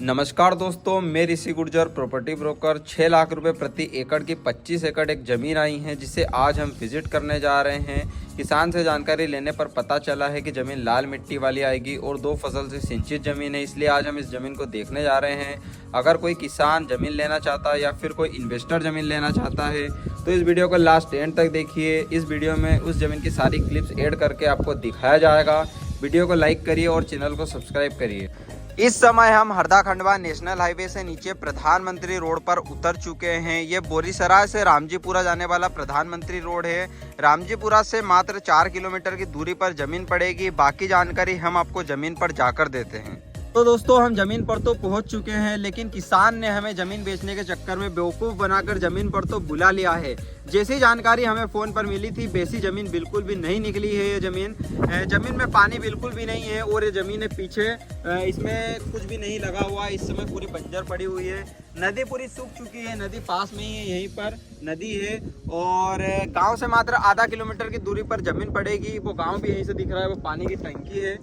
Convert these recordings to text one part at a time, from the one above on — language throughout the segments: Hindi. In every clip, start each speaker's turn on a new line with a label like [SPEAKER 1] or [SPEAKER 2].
[SPEAKER 1] नमस्कार दोस्तों, मैं ऋषि गुर्जर प्रॉपर्टी ब्रोकर। 6 लाख रुपए प्रति एकड़ की 25 एकड़ एक ज़मीन आई है जिसे आज हम विजिट करने जा रहे हैं। किसान से जानकारी लेने पर पता चला है कि ज़मीन लाल मिट्टी वाली आएगी और 2 फसल से सिंचित ज़मीन है, इसलिए आज हम इस ज़मीन को देखने जा रहे हैं। अगर कोई किसान ज़मीन लेना चाहता है या फिर कोई इन्वेस्टर ज़मीन लेना चाहता है तो इस वीडियो को लास्ट एंड तक देखिए। इस वीडियो में उस ज़मीन की सारी क्लिप्स ऐड करके आपको दिखाया जाएगा। वीडियो को लाइक करिए और चैनल को सब्सक्राइब करिए। इस समय हम हरदा खंडवा नेशनल हाईवे से नीचे प्रधानमंत्री रोड पर उतर चुके हैं। ये बोरीसराय से रामजीपुरा जाने वाला प्रधानमंत्री रोड है। रामजीपुरा से मात्र 4 किलोमीटर की दूरी पर जमीन पड़ेगी। बाकी जानकारी हम आपको जमीन पर जाकर देते हैं। तो दोस्तों, हम जमीन पर तो पहुंच चुके हैं, लेकिन किसान ने हमें जमीन बेचने के चक्कर में बेवकूफ़ बनाकर जमीन पर तो बुला लिया है। जैसी जानकारी हमें फ़ोन पर मिली थी, वैसी ज़मीन बिल्कुल भी नहीं निकली है। ये ज़मीन में पानी बिल्कुल भी नहीं है और ये ज़मीन है पीछे, इसमें कुछ भी नहीं लगा हुआ। इस समय पूरी बंजर पड़ी हुई है। नदी पूरी सूख चुकी है। नदी पास में ही है, यहीं पर नदी है और गाँव से मात्र आधा किलोमीटर की दूरी पर ज़मीन पड़ेगी। वो गाँव भी यहीं से दिख रहा है, वो पानी की टंकी है।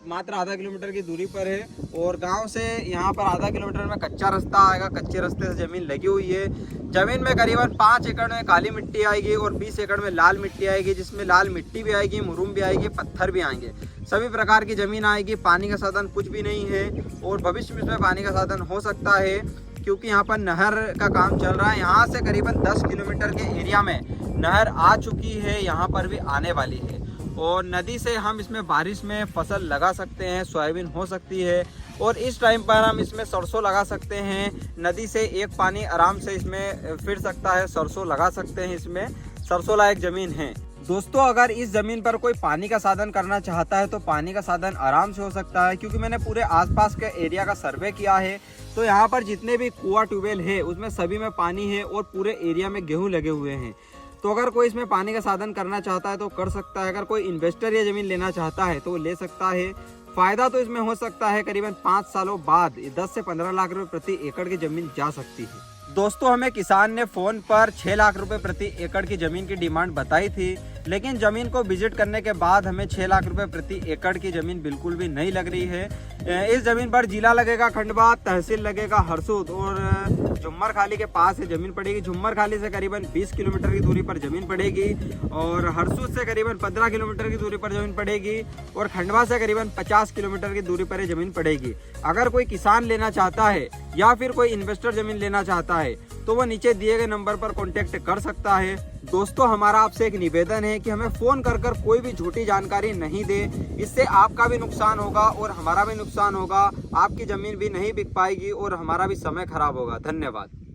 [SPEAKER 1] मात्र आधा किलोमीटर की दूरी पर है और गांव से यहाँ पर आधा किलोमीटर में कच्चा रास्ता आएगा। कच्चे रास्ते से ज़मीन लगी हुई है। ज़मीन में करीबन 5 एकड़ में काली मिट्टी आएगी और 20 एकड़ में लाल मिट्टी आएगी, जिसमें लाल मिट्टी भी आएगी, मुरूम भी आएगी, पत्थर भी आएंगे। सभी प्रकार की ज़मीन आएगी। पानी का साधन कुछ भी नहीं है और भविष्य में इसमें पानी का साधन हो सकता है क्योंकि यहाँ पर नहर का काम चल रहा है। यहाँ से करीबन 10 किलोमीटर के एरिया में नहर आ चुकी है, यहाँ पर भी आने वाली है और नदी से हम इसमें बारिश में फसल लगा सकते हैं। सोयाबीन हो सकती है और इस टाइम पर हम इसमें सरसों लगा सकते हैं। नदी से एक पानी आराम से इसमें फिर सकता है, सरसों लगा सकते हैं। इसमें सरसों लायक ज़मीन है। दोस्तों, अगर इस ज़मीन पर कोई पानी का साधन करना चाहता है तो पानी का साधन आराम से हो सकता है, क्योंकि मैंने पूरे आसपास के एरिया का सर्वे किया है। तो यहाँ पर जितने भी कुआं ट्यूबवेल है उसमें सभी में पानी है और पूरे एरिया में गेहूँ लगे हुए हैं। तो अगर कोई इसमें पानी का साधन करना चाहता है तो कर सकता है। अगर कोई इन्वेस्टर ये ज़मीन लेना चाहता है तो वो ले सकता है। फ़ायदा तो इसमें हो सकता है करीबन 5 सालों बाद 10 से 15 लाख रुपए प्रति एकड़ की ज़मीन जा सकती है। दोस्तों, हमें किसान ने फ़ोन पर 6 लाख रुपए प्रति एकड़ की ज़मीन की डिमांड बताई थी, लेकिन ज़मीन को विजिट करने के बाद हमें 6 लाख रुपए प्रति एकड़ की ज़मीन बिल्कुल भी नहीं लग रही है। इस ज़मीन पर जिला लगेगा खंडवा, तहसील लगेगा हरसूद और झुम्मर खाली के पास है ज़मीन पड़ेगी। झुम्मर खाली से करीबन 20 किलोमीटर की दूरी पर ज़मीन पड़ेगी और हरसूद से करीबन 15 किलोमीटर की दूरी पर ज़मीन पड़ेगी और खंडवा से करीबन 50 किलोमीटर की दूरी पर ज़मीन पड़ेगी। अगर कोई किसान लेना चाहता है या फिर कोई इन्वेस्टर ज़मीन लेना चाहता है तो वो नीचे दिए गए नंबर पर कॉन्टेक्ट कर सकता है। दोस्तों, हमारा आपसे एक निवेदन है कि हमें फ़ोन कर कोई भी झूठी जानकारी नहीं दे। इससे आपका भी नुकसान होगा और हमारा भी नुकसान होगा। आपकी ज़मीन भी नहीं बिक पाएगी और हमारा भी समय खराब होगा। धन्यवाद।